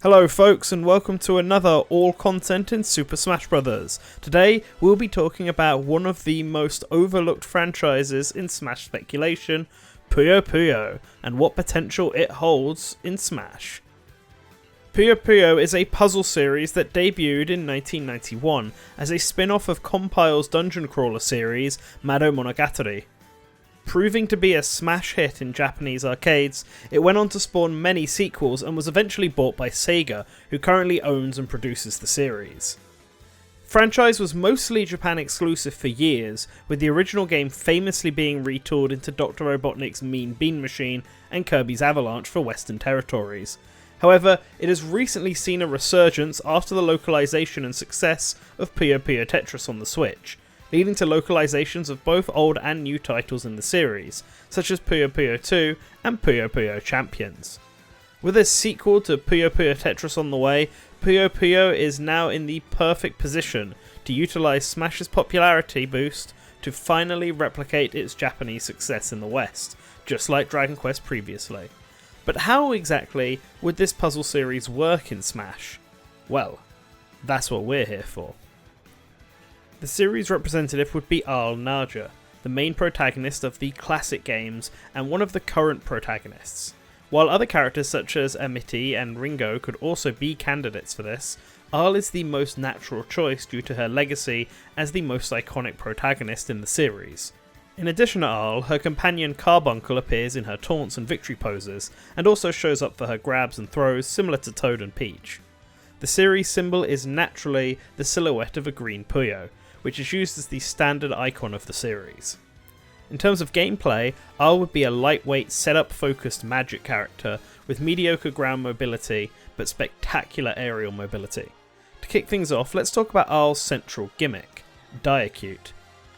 Hello folks and welcome to another all content in Super Smash Bros. Today we'll be talking about one of the most overlooked franchises in Smash speculation, Puyo Puyo, and what potential it holds in Smash. Puyo Puyo is a puzzle series that debuted in 1991 as a spin-off of Compile's dungeon crawler series, Mado Monogatari. Proving to be a smash hit in Japanese arcades, it went on to spawn many sequels and was eventually bought by Sega, who currently owns and produces the series. The franchise was mostly Japan exclusive for years, with the original game famously being retooled into Dr. Robotnik's Mean Bean Machine and Kirby's Avalanche for Western territories. However, it has recently seen a resurgence after the localization and success of Puyo Puyo Tetris on the Switch, leading to localizations of both old and new titles in the series, such as Puyo Puyo 2 and Puyo Puyo Champions. With a sequel to Puyo Puyo Tetris on the way, Puyo Puyo is now in the perfect position to utilise Smash's popularity boost to finally replicate its Japanese success in the West, just like Dragon Quest previously. But how exactly would this puzzle series work in Smash? Well, that's what we're here for. The series representative would be Aal Naja, the main protagonist of the classic games and one of the current protagonists. While other characters such as Amity and Ringo could also be candidates for this, Aal is the most natural choice due to her legacy as the most iconic protagonist in the series. In addition to Aal, her companion Carbuncle appears in her taunts and victory poses, and also shows up for her grabs and throws similar to Toad and Peach. The series symbol is naturally the silhouette of a green Puyo, which is used as the standard icon of the series. In terms of gameplay, Aal would be a lightweight setup-focused magic character with mediocre ground mobility but spectacular aerial mobility. To kick things off, let's talk about Aal's central gimmick, Diacute.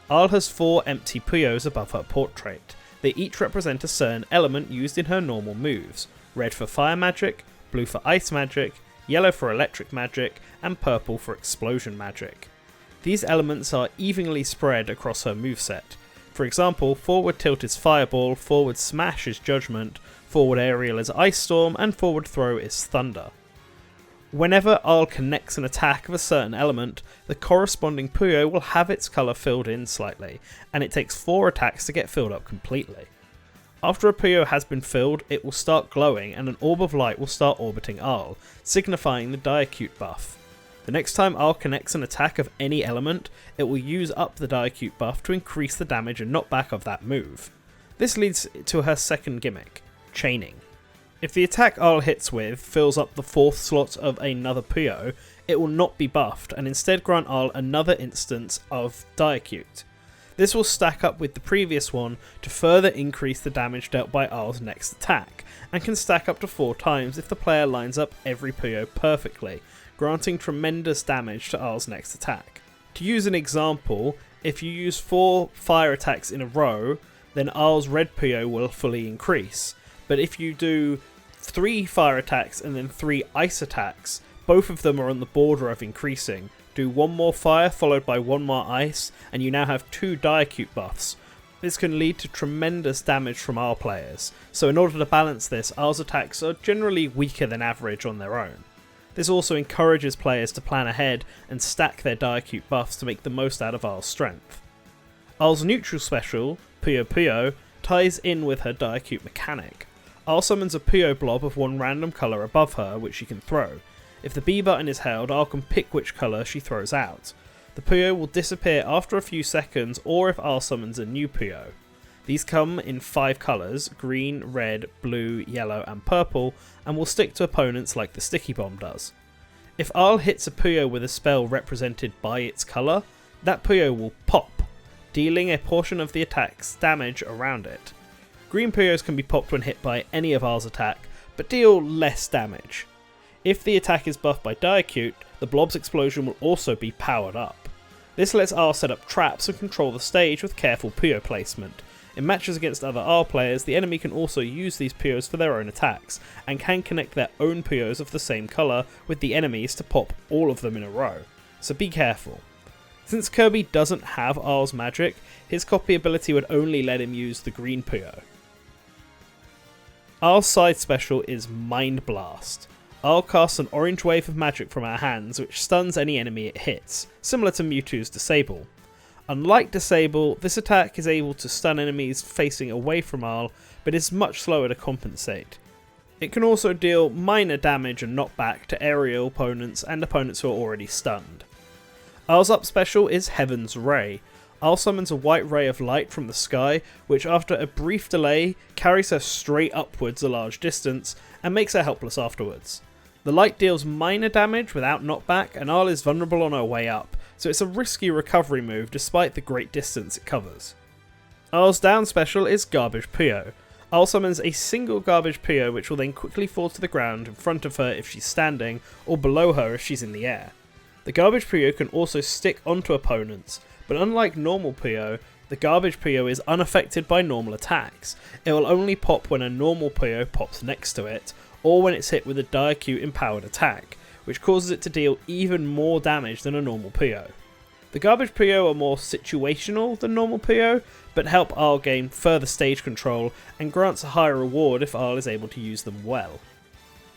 Aal has 4 empty Puyos above her portrait. They each represent a certain element used in her normal moves: red for fire magic, blue for ice magic, yellow for electric magic, and purple for explosion magic. These elements are evenly spread across her moveset. For example, forward tilt is Fireball, forward smash is Judgment, forward aerial is Ice Storm, and forward throw is Thunder. Whenever Aal connects an attack of a certain element, the corresponding Puyo will have its colour filled in slightly, and it takes 4 attacks to get filled up completely. After a Puyo has been filled, it will start glowing and an orb of light will start orbiting Aal, signifying the Diacute buff. The next time Aal connects an attack of any element, it will use up the Diacute buff to increase the damage and knockback of that move. This leads to her second gimmick, Chaining. If the attack Aal hits with fills up the 4th slot of another Puyo, it will not be buffed and instead grant Aal another instance of Diacute. This will stack up with the previous one to further increase the damage dealt by Aal's next attack, and can stack up to 4 times if the player lines up every Puyo perfectly, granting tremendous damage to Aal's next attack. To use an example, if you use 4 fire attacks in a row, then Aal's red Puyo will fully increase, but if you do 3 fire attacks and then 3 ice attacks, both of them are on the border of increasing. Do 1 more fire followed by 1 more ice, and you now have 2 Diacute buffs. This can lead to tremendous damage from Aal players, so in order to balance this, Aal's attacks are generally weaker than average on their own. This also encourages players to plan ahead and stack their Diacute buffs to make the most out of Aal's strength. Aal's neutral special, Puyo Puyo, ties in with her Diacute mechanic. Aal summons a Puyo blob of 1 random colour above her which she can throw. If the B button is held, Aal can pick which colour she throws out. The Puyo will disappear after a few seconds or if Aal summons a new Puyo. These come in 5 colours, green, red, blue, yellow and purple, and will stick to opponents like the Sticky Bomb does. If Aal hits a Puyo with a spell represented by its colour, that Puyo will pop, dealing a portion of the attack's damage around it. Green Puyos can be popped when hit by any of Aal's attack, but deal less damage. If the attack is buffed by Diacute, the blob's explosion will also be powered up. This lets Aal set up traps and control the stage with careful Puyo placement. In matches against other Aal players, the enemy can also use these Puyos for their own attacks, and can connect their own Puyos of the same colour with the enemies to pop all of them in a row, so be careful. Since Kirby doesn't have Aal's magic, his copy ability would only let him use the green Puyo. Aal's side special is Mind Blast. I'll cast an orange wave of magic from our hands which stuns any enemy it hits, similar to Mewtwo's Disable. Unlike Disable, this attack is able to stun enemies facing away from Arl, but is much slower to compensate. It can also deal minor damage and knockback to aerial opponents and opponents who are already stunned. Arl's up special is Heaven's Ray. Arl summons a white ray of light from the sky, which after a brief delay carries her straight upwards a large distance and makes her helpless afterwards. The light deals minor damage without knockback, and Arl is vulnerable on her way up, so it's a risky recovery move despite the great distance it covers. Arl's down special is Garbage Puyo. Arl summons a single Garbage Puyo which will then quickly fall to the ground in front of her if she's standing, or below her if she's in the air. The Garbage Puyo can also stick onto opponents, but unlike normal Puyo, the Garbage Puyo is unaffected by normal attacks. It will only pop when a normal Puyo pops next to it, or when it's hit with a Diacute empowered attack, which causes it to deal even more damage than a normal Puyo. The Garbage Puyo are more situational than normal Puyo, but help Arl gain further stage control and grants a higher reward if Arl is able to use them well.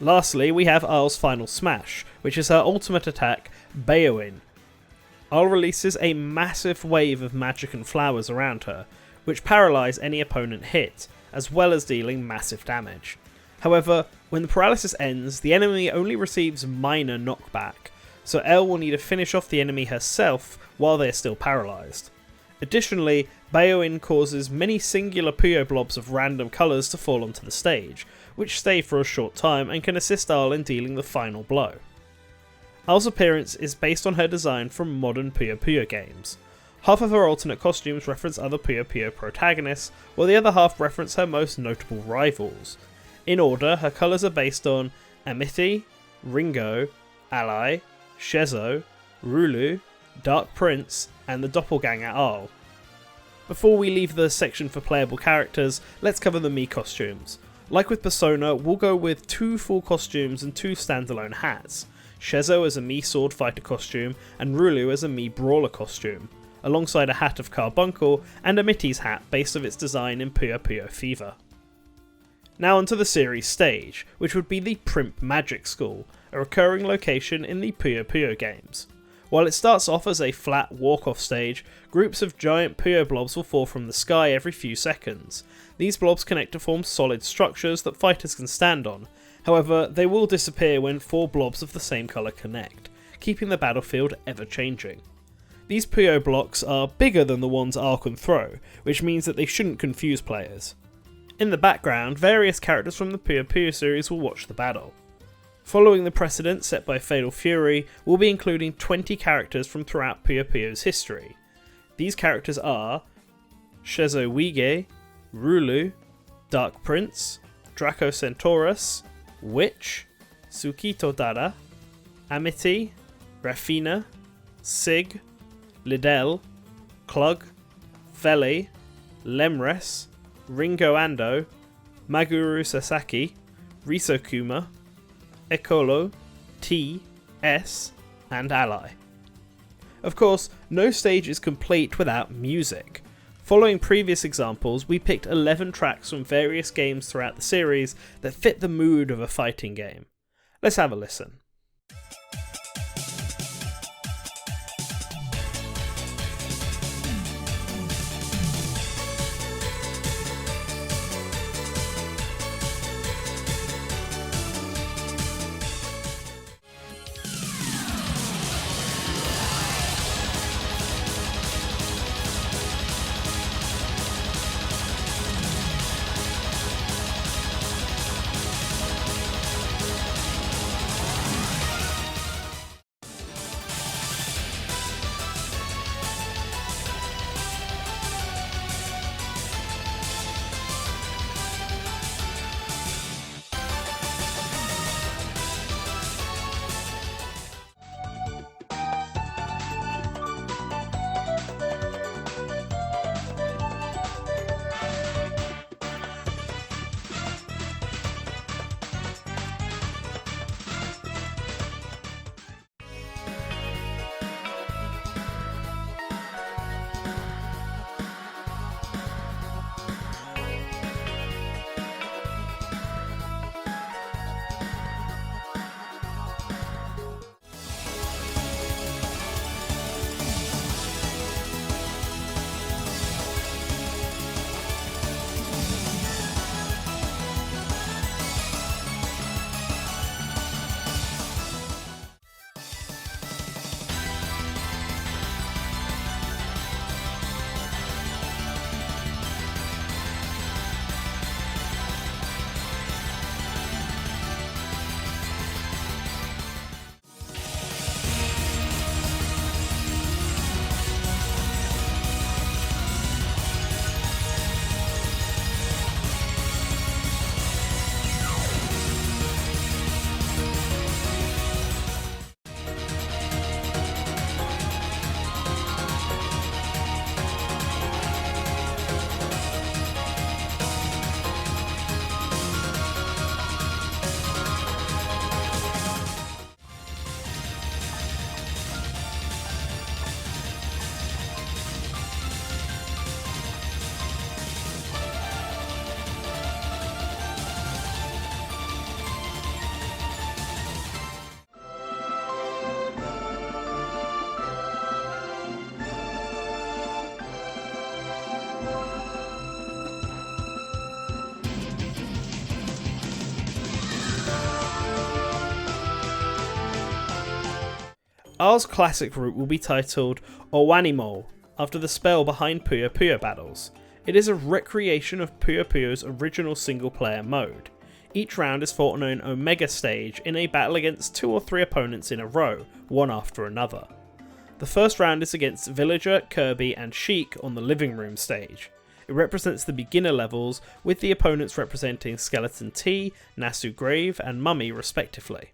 Lastly, we have Arl's final smash, which is her ultimate attack, Bayoin. Arl releases a massive wave of magic and flowers around her, which paralyse any opponent hit, as well as dealing massive damage. However, when the paralysis ends, the enemy only receives minor knockback, so Elle will need to finish off the enemy herself while they are still paralysed. Additionally, Bayoin causes many singular Puyo blobs of random colours to fall onto the stage, which stay for a short time and can assist Arl in dealing the final blow. Arl's appearance is based on her design from modern Puyo Puyo games. Half of her alternate costumes reference other Puyo Puyo protagonists, while the other half reference her most notable rivals. In order, her colours are based on Amity, Ringo, Ally, Shezo, Rulu, Dark Prince, and the Doppelganger Arl. Before we leave the section for playable characters, let's cover the Mii costumes. Like with Persona, we'll go with 2 full costumes and 2 standalone hats. Shezo as a Mii sword fighter costume, and Rulu as a Mii brawler costume, alongside a hat of Carbuncle and Amity's hat based on its design in Puyo Puyo Fever. Now onto the series stage, which would be the Primp Magic School, a recurring location in the Puyo Puyo games. While it starts off as a flat walk-off stage, groups of giant Puyo blobs will fall from the sky every few seconds. These blobs connect to form solid structures that fighters can stand on. However, they will disappear when 4 blobs of the same colour connect, keeping the battlefield ever changing. These Puyo blocks are bigger than the ones Arl can throw, which means that they shouldn't confuse players. In the background, various characters from the Puyo Puyo series will watch the battle. Following the precedent set by Fatal Fury, we'll be including 20 characters from throughout Puyo Puyo's history. These characters are Shezo Wige, Rulu, Dark Prince, Draco Centaurus, Witch, Tsukito Dara, Amity, Rafina, Sig, Liddell, Klug, Vele, Lemres, Ringo Ando, Maguru Sasaki, Risokuma, Ekolo, T, S, and Ally. Of course, no stage is complete without music. Following previous examples, we picked 11 tracks from various games throughout the series that fit the mood of a fighting game. Let's have a listen. R's classic route will be titled Owanimo, after the spell behind Puyo Puyo battles. It is a recreation of Puyo Puyo's original single player mode. Each round is fought on an Omega stage in a battle against 2 or 3 opponents in a row, one after another. The first round is against Villager, Kirby and Sheik on the living room stage. It represents the beginner levels, with the opponents representing Skeleton T, Nasu Grave and Mummy respectively.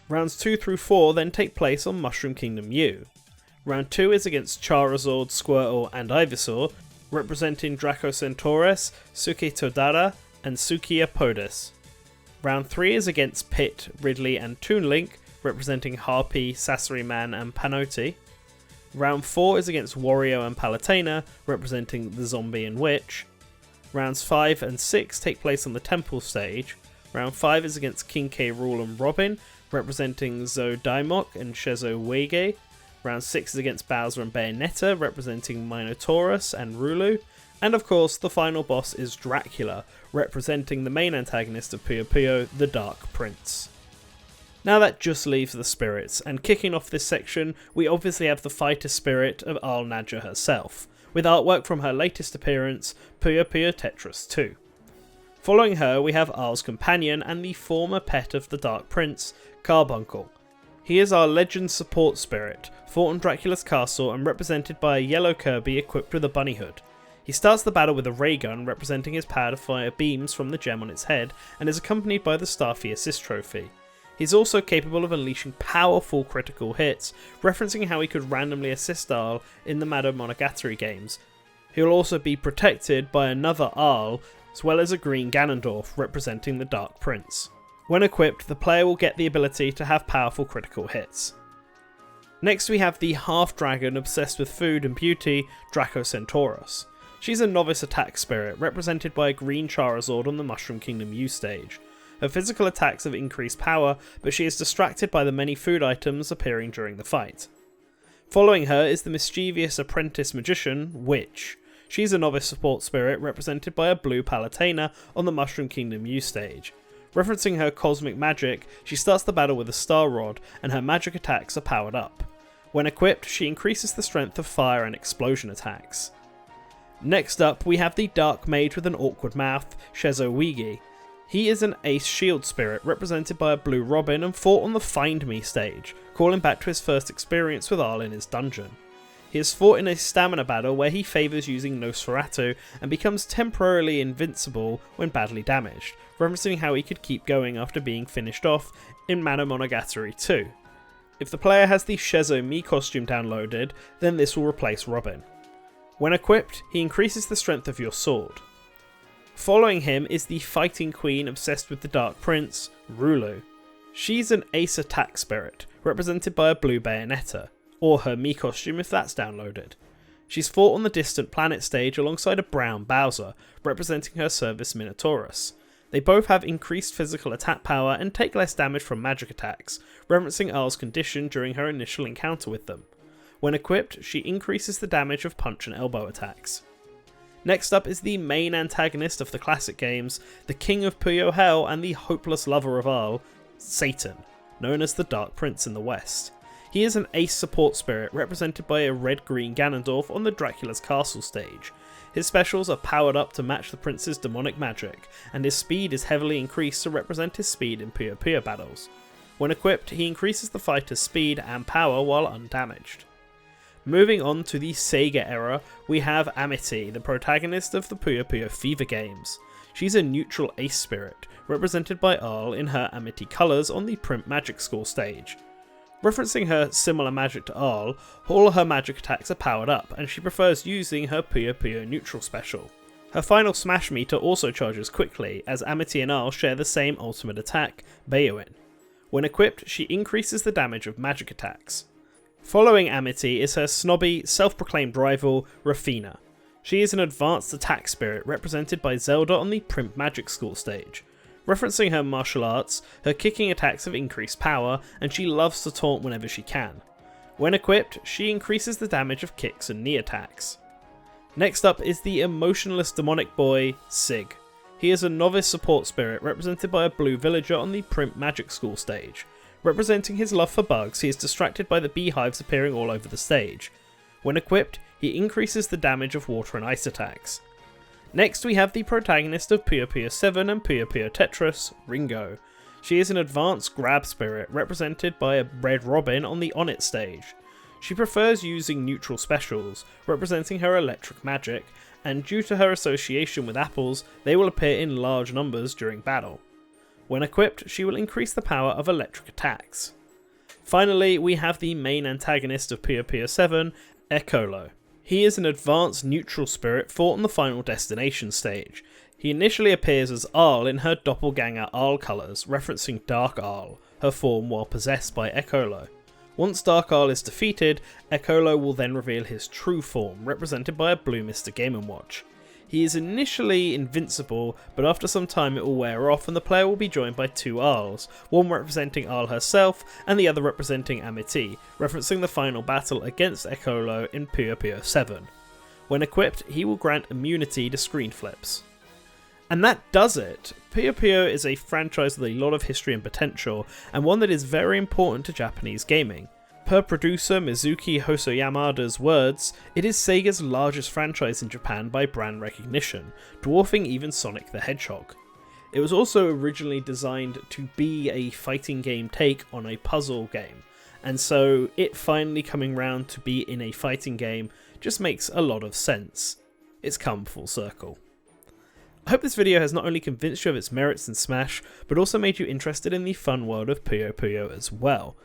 Rounds 2 through 4 then take place on Mushroom Kingdom U. Round 2 is against Charizard, Squirtle and Ivysaur, representing Dracocentaurus, Suke Todara and Sukia Podus. Round 3 is against Pit, Ridley and Toon Link, representing Harpy, Sasoriman and Panoti. Round 4 is against Wario and Palutena, representing the Zombie and Witch. Rounds 5 and 6 take place on the Temple stage. Round 5 is against King K. Rool and Robin, representing Zodaimok and Shezo Wege. Round 6 is against Bowser and Bayonetta, representing Minotaurus and Rulu. And of course, the final boss is Dracula, representing the main antagonist of Puyo Puyo, the Dark Prince. Now that just leaves the spirits, and kicking off this section, we obviously have the fighter spirit of Arl Nadja herself, with artwork from her latest appearance, Puyo Puyo Tetris 2. Following her, we have Arl's companion and the former pet of the Dark Prince, Carbuncle. He is our legend support spirit, fought on Dracula's castle and represented by a yellow Kirby equipped with a bunny hood. He starts the battle with a ray gun representing his power to fire beams from the gem on its head, and is accompanied by the Starfy Assist trophy. He's also capable of unleashing powerful critical hits, referencing how he could randomly assist Arl in the Madame Monogatari games. He will also be protected by another Arl, as well as a green Ganondorf representing the Dark Prince. When equipped, the player will get the ability to have powerful critical hits. Next we have the half-dragon obsessed with food and beauty, Dracocentaurus. She's a novice attack spirit, represented by a green Charizard on the Mushroom Kingdom U stage. Her physical attacks have increased power, but she is distracted by the many food items appearing during the fight. Following her is the mischievous apprentice magician, Witch. She's a novice support spirit, represented by a blue Palutena on the Mushroom Kingdom U stage. Referencing her cosmic magic, she starts the battle with a Star Rod, and her magic attacks are powered up. When equipped, she increases the strength of fire and explosion attacks. Next up, we have the Dark Mage with an awkward mouth, Shezo Wege. He is an ace shield spirit, represented by a blue Robin and fought on the Find Me stage, calling back to his first experience with Arl in his dungeon. He has fought in a stamina battle where he favours using Nosferatu and becomes temporarily invincible when badly damaged, referencing how he could keep going after being finished off in Mana Monogatari 2. If the player has the Shezo Mii costume downloaded, then this will replace Robin. When equipped, he increases the strength of your sword. Following him is the Fighting Queen obsessed with the Dark Prince, Rulu. She's an ace attack spirit, represented by a blue Bayonetta, or her Mii costume if that's downloaded. She's fought on the Distant Planet stage alongside a brown Bowser, representing her service Minotaurus. They both have increased physical attack power and take less damage from magic attacks, referencing Arl's condition during her initial encounter with them. When equipped, she increases the damage of punch and elbow attacks. Next up is the main antagonist of the classic games, the King of Puyo Hell and the hopeless lover of Arl, Satan, known as the Dark Prince in the West. He is an ace support spirit represented by a red-green Ganondorf on the Dracula's Castle stage. His specials are powered up to match the prince's demonic magic, and his speed is heavily increased to represent his speed in Puyo Puyo battles. When equipped, he increases the fighter's speed and power while undamaged. Moving on to the Sega era, we have Amity, the protagonist of the Puyo Puyo Fever games. She's a neutral ace spirit, represented by Arl in her Amity colours on the Primp Magic School stage. Referencing her similar magic to Arl, all her magic attacks are powered up, and she prefers using her Puyo Puyo neutral special. Her final smash meter also charges quickly, as Amity and Arl share the same ultimate attack, Bayoin. When equipped, she increases the damage of magic attacks. Following Amity is her snobby, self-proclaimed rival, Rafina. She is an advanced attack spirit represented by Zelda on the Primp Magic School stage. Referencing her martial arts, her kicking attacks have increased power, and she loves to taunt whenever she can. When equipped, she increases the damage of kicks and knee attacks. Next up is the emotionless demonic boy, Sig. He is a novice support spirit represented by a blue villager on the Primp Magic School stage. Representing his love for bugs, he is distracted by the beehives appearing all over the stage. When equipped, he increases the damage of water and ice attacks. Next we have the protagonist of Puyo Puyo 7 and Puyo Puyo Tetris, Ringo. She is an advanced grab spirit, represented by a red robin on the On It stage. She prefers using neutral specials, representing her electric magic, and due to her association with apples, they will appear in large numbers during battle. When equipped, she will increase the power of electric attacks. Finally, we have the main antagonist of Puyo Puyo 7, Ekolo. He is an advanced neutral spirit fought on the final destination stage. He initially appears as Aal in her doppelganger Aal colours, referencing Dark Aal, her form while possessed by Ekolo. Once Dark Aal is defeated, Ekolo will then reveal his true form, represented by a blue Mr. Game & Watch. He is initially invincible, but after some time it will wear off and the player will be joined by two Aals, one representing Aal herself and the other representing Amity, referencing the final battle against Ekolo in Puyo Puyo 7. When equipped, he will grant immunity to screen flips. And that does it! Puyo Puyo is a franchise with a lot of history and potential, and one that is very important to Japanese gaming. Per producer Mizuki Hosoyamada's words, it is Sega's largest franchise in Japan by brand recognition, dwarfing even Sonic the Hedgehog. It was also originally designed to be a fighting game take on a puzzle game, and so it finally coming round to be in a fighting game just makes a lot of sense. It's come full circle. I hope this video has not only convinced you of its merits in Smash, but also made you interested in the fun world of Puyo Puyo as well.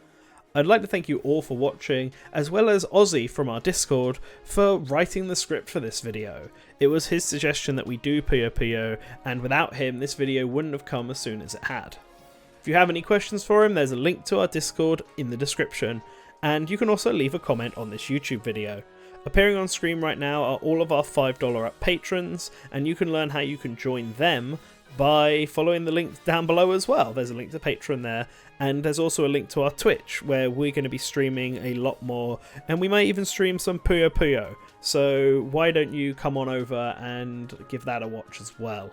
I'd like to thank you all for watching, as well as Ozzy from our Discord for writing the script for this video. It was his suggestion that we do Puyo Puyo, and without him this video wouldn't have come as soon as it had. If you have any questions for him, there's a link to our Discord in the description, and you can also leave a comment on this YouTube video. Appearing on screen right now are all of our $5 up patrons, and you can learn how you can join them by following the link down below as well. There's a link to Patreon there, and there's also a link to our Twitch where we're going to be streaming a lot more, and we might even stream some Puyo Puyo, so why don't you come on over and give that a watch as well.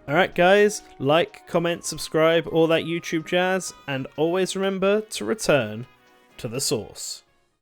Alright guys, like, comment, subscribe, all that YouTube jazz, and always remember to return to the source.